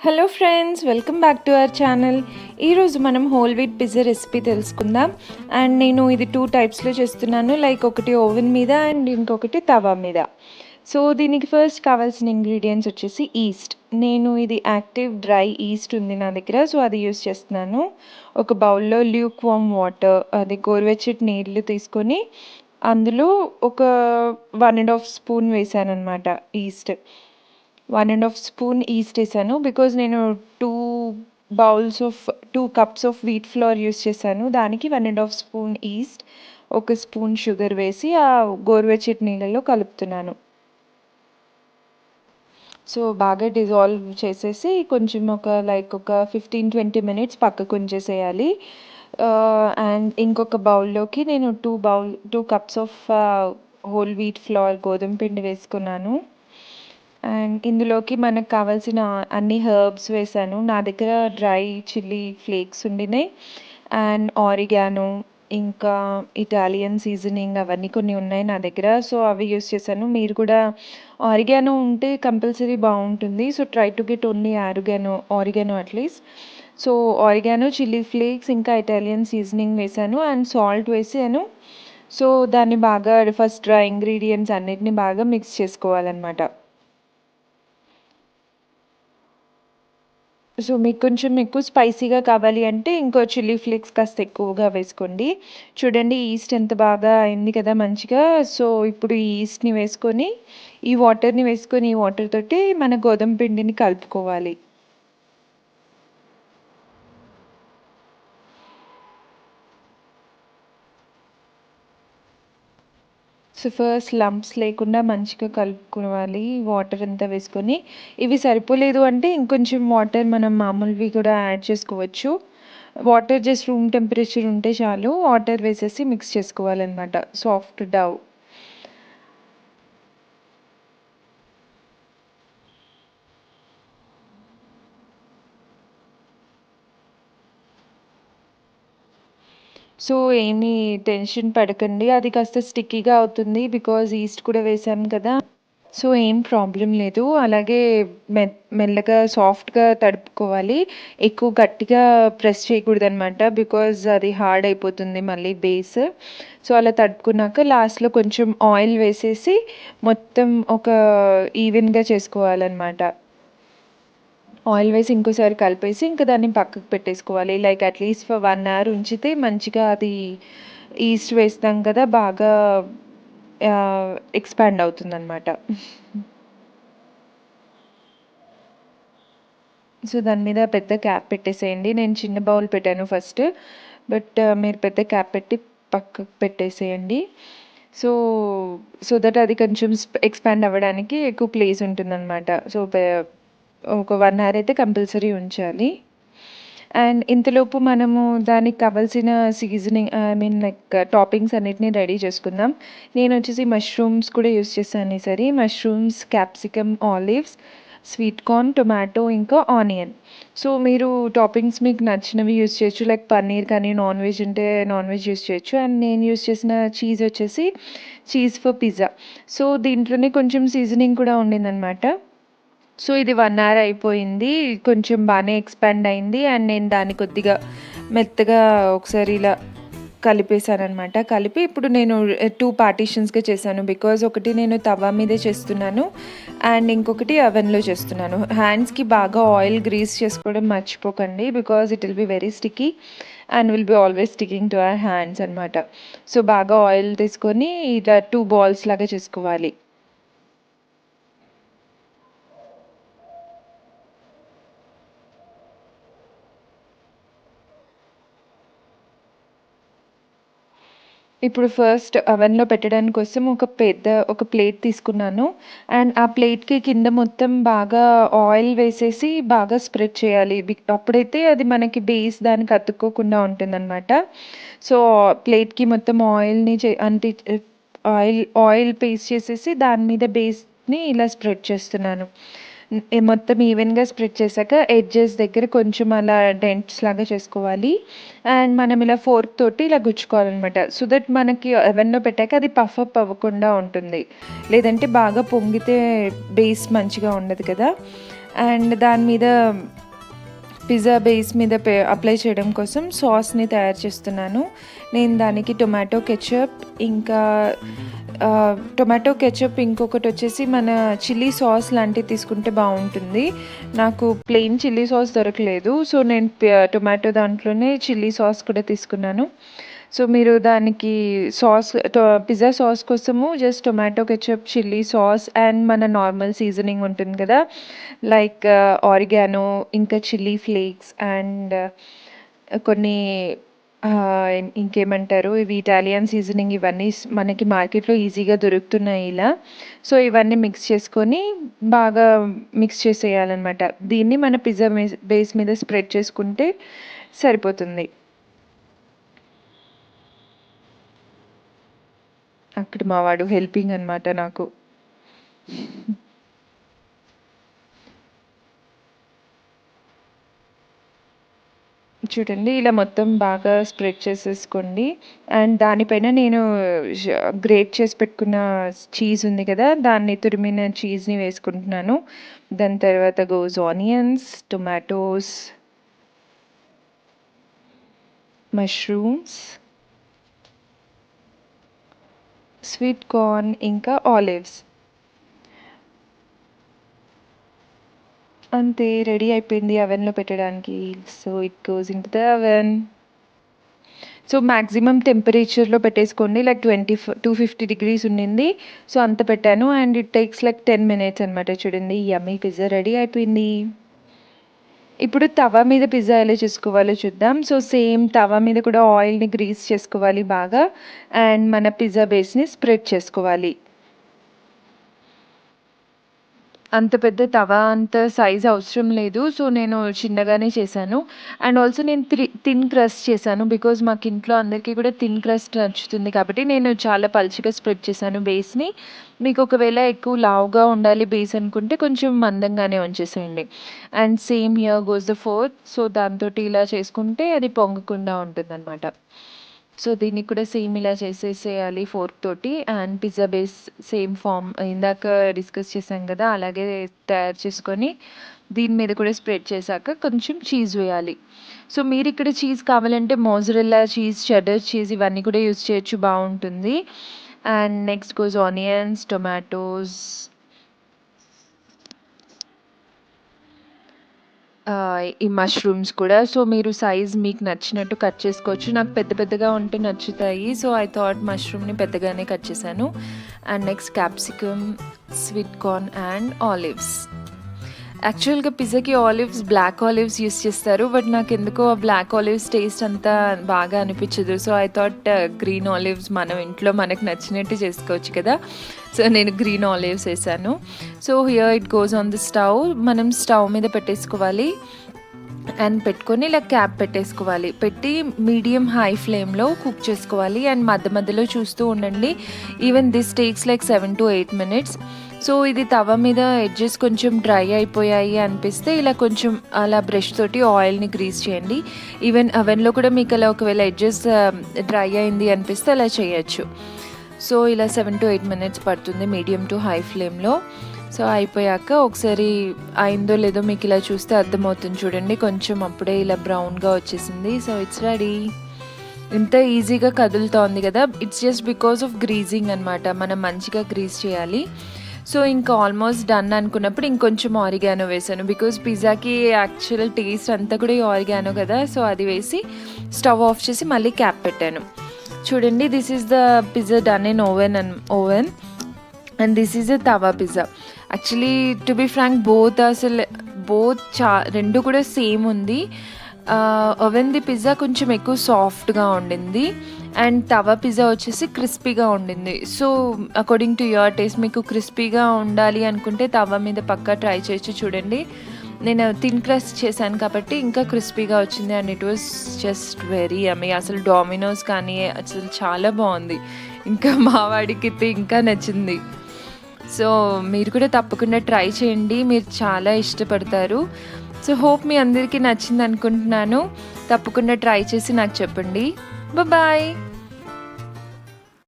Hello friends, welcome back to our channel. ఈరోజు మనం whole wheat pizza recipe తెలుసుకుందాం. And నేను ఇది 2 టైప్స్లో చేస్తున్నాను. లైక్ ఒకటి ఓవెన్ మీద అండ్ ఇంకొకటి తవా మీద. సో దీనికి ఫస్ట్ కావాల్సిన ఇంగ్రీడియంట్స్ వచ్చేసి ఈస్ట్. నేను ఇది యాక్టివ్ డ్రై ఈస్ట్ ఉంది నా దగ్గర, సో అది యూస్ చేస్తున్నాను. ఒక బౌల్లో ల్యూక్ వామ్ వాటర్, అది గోరువెచ్చటి నీళ్ళు తీసుకొని అందులో ఒక 1.5 స్పూన్ వేసాను అనమాట ఈస్ట్. 1.5 స్పూన్ ఈస్ట్ వేసాను బికాజ్ నేను 2 2 cups of wheat flour use చేశాను. దానికి 1.5 స్పూన్ ఈస్ట్, ఒక స్పూన్ షుగర్ వేసి ఆ గోరువెచ్చటి నీళ్ళలో కలుపుతున్నాను. సో బాగా డిజాల్వ్ చేసేసి కొంచెం ఒక 15-20 మినిట్స్ పక్కకు ఉంచేసేయాలి. అండ్ ఇంకొక బౌల్లోకి నేను 2 cups of whole wheat flour గోధుమ పిండి వేసుకున్నాను. అండ్ ఇందులోకి మనకు కావాల్సిన అన్ని హెర్బ్స్ వేసాను. నా దగ్గర డ్రై చిల్లీ ఫ్లేక్స్ ఉండినాయి అండ్ ఆరిగానో, ఇంకా ఇటాలియన్ సీజనింగ్ అవన్నీ కొన్ని ఉన్నాయి నా దగ్గర. సో అవి యూస్ చేశాను. మీరు కూడా ఆరిగానో ఉంటే కంపల్సరీ బాగుంటుంది. So try to get only oregano at least. So oregano, chilli flakes, ఇంకా ఇటాలియన్ సీజనింగ్ వేసాను అండ్ సాల్ట్ వేసాను. సో దాన్ని బాగా ఫస్ట్ డ్రై ఇంగ్రీడియంట్స్ అన్నిటిని బాగా మిక్స్ చేసుకోవాలన్నమాట. సో మీకు కొంచెం ఎక్కువ స్పైసీగా కావాలి అంటే ఇంకో చిల్లీ ఫ్లేక్స్ కాస్త ఎక్కువగా వేసుకోండి. చూడండి ఈస్ట్ ఎంత బాగా అయింది కదా మంచిగా. సో ఇప్పుడు ఈ ఈస్ట్ని వేసుకొని ఈ వాటర్ తోటి మన గోధుమ పిండిని కలుపుకోవాలి. సో ఫస్ట్ లంప్స్ లేకుండా మంచిగా కలుపుకోవాలి వాటర్ అంతా వేసుకొని. ఇవి సరిపోలేదు అంటే ఇంకొంచెం వాటర్ మనం మామూలువి కూడా యాడ్ చేసుకోవచ్చు. వాటర్ జస్ట్ రూమ్ టెంపరేచర్ ఉంటే చాలు. వాటర్ వేసేసి మిక్స్ చేసుకోవాలన్నమాట, సాఫ్ట్ డవ్. సో ఏమీ టెన్షన్ పడకండి, అది కాస్త స్టిక్కీగా అవుతుంది బికాజ్ ఈస్ట్ కూడా వేసాం కదా. సో ఏం ప్రాబ్లం లేదు. అలాగే మెల్లగా సాఫ్ట్గా తడుపుకోవాలి. ఎక్కువ గట్టిగా ప్రెస్ చేయకూడదు అనమాట, బికాజ్ అది హార్డ్ అయిపోతుంది మళ్ళీ బేస్. సో అలా తడుపుకున్నాక లాస్ట్లో కొంచెం ఆయిల్ వేసేసి మొత్తం ఒక ఈవెన్గా చేసుకోవాలన్నమాట. ఆయిల్ వేసి ఇంకోసారి కలిపేసి ఇంకా దాన్ని పక్కకు పెట్టేసుకోవాలి. లైక్ అట్లీస్ట్ ఫర్ 1 అవర్ ఉంచితే మంచిగా అది ఈస్ట్ వేస్తాం కదా బాగా ఎక్స్పాండ్ అవుతుందన్నమాట. సో దాని మీద పెద్ద క్యాప్ పెట్టేసేయండి. నేను చిన్న బౌల్ పెట్టాను ఫస్ట్, బట్ మీరు పెద్ద క్యాప్ పెట్టి పక్కకు పెట్టేసేయండి. సో సో దట్ అది కొంచెం ఎక్స్పాండ్ అవ్వడానికి ఎక్కువ ప్లేస్ ఉంటుందన్నమాట. సో ఒక 1 అవర్ అయితే కంపల్సరీ ఉంచాలి. అండ్ ఇంతలోపు మనము దానికి కావాల్సిన seasoning, I mean like toppings అన్నిటిని రెడీ చేసుకుందాం. నేను వచ్చేసి మష్రూమ్స్ కూడా యూస్ చేశాను ఈసారి. Mushrooms, capsicum, olives, sweet corn, tomato, ఇంకా ఆనియన్. సో మీరు టాపింగ్స్ మీకు నచ్చినవి యూస్ చేయొచ్చు. లైక్ పన్నీర్ కానీ, నాన్ వెజ్ ఉంటే నాన్ వెజ్ యూస్ చేయొచ్చు. అండ్ నేను యూస్ చేసిన చీజ్ వచ్చేసి చీజ్ ఫర్ పిజ్జా. సో దీంట్లోనే కొంచెం సీజనింగ్ కూడా ఉండిందనమాట. సో ఇది 1 అవర్ అయిపోయింది. కొంచెం బాగానే ఎక్స్పాండ్ అయింది అండ్ నేను దాన్ని కొద్దిగా మెత్తగా ఒకసారి ఇలా కలిపేశాననమాట. కలిపి ఇప్పుడు నేను 2 పార్టీషన్స్గా చేశాను. బికాజ్ ఒకటి నేను తవా మీదే చేస్తున్నాను అండ్ ఇంకొకటి అవెన్లో చేస్తున్నాను. హ్యాండ్స్కి బాగా ఆయిల్ గ్రీస్ చేసుకోవడం మర్చిపోకండి, because it will be very sticky and will be always sticking to our hands అనమాట. సో బాగా ఆయిల్ తీసుకొని ఇలా 2 బాల్స్ లాగా చేసుకోవాలి. ఇప్పుడు ఫస్ట్ అవెన్‌లో పెట్టడానికి కోసం ఒక ప్లేట్ తీసుకున్నాను. అండ్ ఆ ప్లేట్‌కి కింద మొత్తం బాగా ఆయిల్ వేసేసి బాగా స్ప్రెడ్ చేయాలి. అప్పుడైతే అది మనకి బేస్ దానికి అతుక్కోకుండా ఉంటుందనమాట. సో ప్లేట్‌కి మొత్తం ఆయిల్ పేస్ట్ చేసేసి దాని మీద బేస్‌ని ఇలా స్ప్రెడ్ చేస్తున్నాను. మొత్తం ఈవెన్‌గా స్ప్రెడ్ చేశాక ఎడ్జెస్ దగ్గర కొంచెం అలా డెంట్స్ లాగా చేసుకోవాలి. అండ్ మనం ఇలా ఫోర్క్ తోటి ఇలా గుచ్చుకోవాలనమాట. సో దట్ మనకి అవెన్‌లో పెట్టాక అది పఫ్ అప్ అవ్వకుండా ఉంటుంది. లేదంటే బాగా పొంగితే బేస్ మంచిగా ఉండదు కదా. అండ్ దాని మీద పిజ్జా బేస్ మీద అప్లై చేయడం కోసం సాస్ని తయారు చేస్తున్నాను. నేను దానికి టొమాటో కెచప్, ఇంకా టొమాటో కెచప్, ఇంకొకటి వచ్చేసి మన చిల్లీ సాస్ లాంటివి తీసుకుంటే బాగుంటుంది. నాకు ప్లెయిన్ చిల్లీ సాస్ దొరకలేదు, సో నేను టొమాటో దాంట్లోనే చిల్లీ సాస్ కూడా తీసుకున్నాను. సో మీరు దానికి సాస్, పిజ్జా సాస్ కోసము just tomato ketchup, chilli sauce and మన నార్మల్ సీజనింగ్ ఉంటుంది కదా, లైక్ ఆరిగానో, ఇంకా చిల్లీ ఫ్లేక్స్ అండ్ కొన్ని ఇంకేమంటారు, ఇవి ఇటాలియన్ సీజనింగ్, ఇవన్నీ మనకి మార్కెట్లో ఈజీగా దొరుకుతున్నాయి ఇలా. సో ఇవన్నీ మిక్స్ చేసుకొని బాగా మిక్స్ చేసేయాలన్నమాట. దీన్ని మన పిజ్జా బేస్ మీద స్ప్రెడ్ చేసుకుంటే సరిపోతుంది. అక్కడ మావాడు హెల్పింగ్ అనమాట నాకు. చూడండి, ఇలా మొత్తం బాగా స్ప్రెడ్ చేసేసుకోండి. అండ్ దానిపైన నేను గ్రేట్ చేసి పెట్టుకున్న చీజ్ ఉంది కదా, దాన్ని తురిమిన చీజ్ని వేసుకుంటున్నాను. దాని తర్వాత goes onions, tomatoes, mushrooms, sweet corn, ఇంకా ఆలివ్స్. అంతే, రెడీ అయిపోయింది అవెన్లో పెట్టడానికి. So it goes into the oven. So maximum టెంపరేచర్లో పెట్టేసుకోండి, లైక్ 250 degrees ఉండింది. సో అంత పెట్టాను and it takes like 10 minutes అనమాట. చూడండి, యమ్మీ పిజ్జా రెడీ అయిపోయింది. ఇప్పుడు తవా మీద పిజ్జా ఎలా చేసుకోవాలో చూద్దాం. సో సేమ్ తవా మీద కూడా ఆయిల్ని గ్రీస్ చేసుకోవాలి బాగా, అండ్ మన పిజ్జా బేస్ని స్ప్రెడ్ చేసుకోవాలి. అంత పెద్ద తవా అంత సైజ్ అవసరం లేదు, సో నేను చిన్నగానే చేశాను. అండ్ ఆల్సో నేను థిన్ క్రస్ట్ చేశాను, బికాజ్ మాకు ఇంట్లో అందరికీ కూడా థిన్ క్రస్ట్ నచ్చుతుంది కాబట్టి నేను చాలా పల్చగా స్ప్రెడ్ చేశాను బేస్ని. మీకు ఒకవేళ ఎక్కువ లావుగా ఉండాలి బేస్ అనుకుంటే కొంచెం మందంగానే ఉంచేసేయండి. And same here goes the fourth. So దాంతో ఇలా చేసుకుంటే అది పొంగకుండా ఉంటుంది అనమాట. సో దీన్ని కూడా సేమ్ ఇలా చేసేసేయాలి ఫోర్క్ తోటి. And pizza base same form ఇందాక డిస్కస్ చేసాం కదా, అలాగే తయారు చేసుకొని దీని మీద కూడా స్ప్రెడ్ చేశాక కొంచెం చీజ్ వేయాలి. సో మీరు ఇక్కడ చీజ్ కావాలంటే మోజరెల్లా చీజ్, చెడర్ చీజ్, ఇవన్నీ కూడా యూజ్ చేయొచ్చు, బాగుంటుంది. And next goes onions, tomatoes, ఈ మష్రూమ్స్ కూడా. సో మీరు సైజ్ మీకు నచ్చినట్టు కట్ చేసుకోవచ్చు. నాకు పెద్ద పెద్దగా ఉంటే నచ్చుతాయి, సో ఐ థాట్ మష్రూమ్ని పెద్దగానే కట్ చేశాను. And next capsicum, sweet corn and olives. యాక్చువల్గా పిజ్జాకి ఆలివ్స్, బ్లాక్ ఆలివ్స్ యూస్ చేస్తారు, బట్ నాకు ఎందుకో ఆ బ్లాక్ ఆలివ్స్ టేస్ట్ అంతా బాగా అనిపించదు. So I thought green olives మనం ఇంట్లో మనకు నచ్చినట్టు చేసుకోవచ్చు కదా, సో నేను గ్రీన్ ఆలివ్స్ వేసాను. So here it goes on the stove. మనం స్టవ్ మీద పెట్టేసుకోవాలి అండ్ పెట్టుకొని ఇలా క్యాప్ పెట్టేసుకోవాలి. పెట్టి మీడియం హై ఫ్లేమ్లో కుక్ చేసుకోవాలి. అండ్ మధ్య మధ్యలో చూస్తూ ఉండండి. Even this takes like 7 to 8 minutes. So ఇది తవ మీద ఎడ్జెస్ కొంచెం డ్రై అయిపోయాయి అనిపిస్తే ఇలా కొంచెం అలా బ్రష్ తోటి ఆయిల్ని గ్రీస్ చేయండి. ఈవెన్ అవెన్లో కూడా మీకు అలా ఒకవేళ ఎడ్జెస్ డ్రై అయింది అనిపిస్తే అలా చేయొచ్చు. సో ఇలా 7 to 8 minutes పడుతుంది మీడియం టు హై ఫ్లేమ్లో. సో అయిపోయాక ఒకసారి అయిందో లేదో మీకు ఇలా చూస్తే అర్థమవుతుంది. చూడండి, కొంచెం అప్పుడే ఇలా బ్రౌన్గా వచ్చేసింది. So it's ready. ఇంత ఈజీగా కదులుతోంది కదా, it's just because of greasing అనమాట. మనం మంచిగా గ్రీజ్ చేయాలి. సో ఇంకా ఆల్మోస్ట్ డన్ అనుకున్నప్పుడు ఇంకొంచెం ఆరిగానో వేసాను, బికాజ్ పిజ్జాకి యాక్చువల్ టేస్ట్ అంతా కూడా ఈ ఆరిగానో కదా. సో అది వేసి స్టవ్ ఆఫ్ చేసి మళ్ళీ క్యాప్ పెట్టాను. చూడండి, this is the pizza done in oven and this is the tawa pizza. Actually to be frank both రెండు కూడా సేమ్ ఉంది. ఓవెన్ది పిజ్జా కొంచెం ఎక్కువ సాఫ్ట్గా ఉండింది అండ్ తవా పిజ్జా వచ్చేసి క్రిస్పీగా ఉండింది. So according to your taste, మీకు క్రిస్పీగా ఉండాలి అనుకుంటే తవా మీద పక్కా ట్రై చేయొచ్చు. చూడండి, నేను థిన్ క్రస్ట్ చేశాను కాబట్టి ఇంకా క్రిస్పీగా వచ్చింది and it was just very యమ్మీ. అసలు డామినోస్ కానీ అసలు చాలా బాగుంది. ఇంకా మా వాడికి ఇంకా నచ్చింది. సో మీరు కూడా తప్పకుండా ట్రై చేయండి, మీరు చాలా ఇష్టపడతారు. సో హోప్ మీ అందరికీ నచ్చింది అనుకుంటున్నాను. తప్పకుండా ట్రై చేసి నాకు చెప్పండి. బాయ్.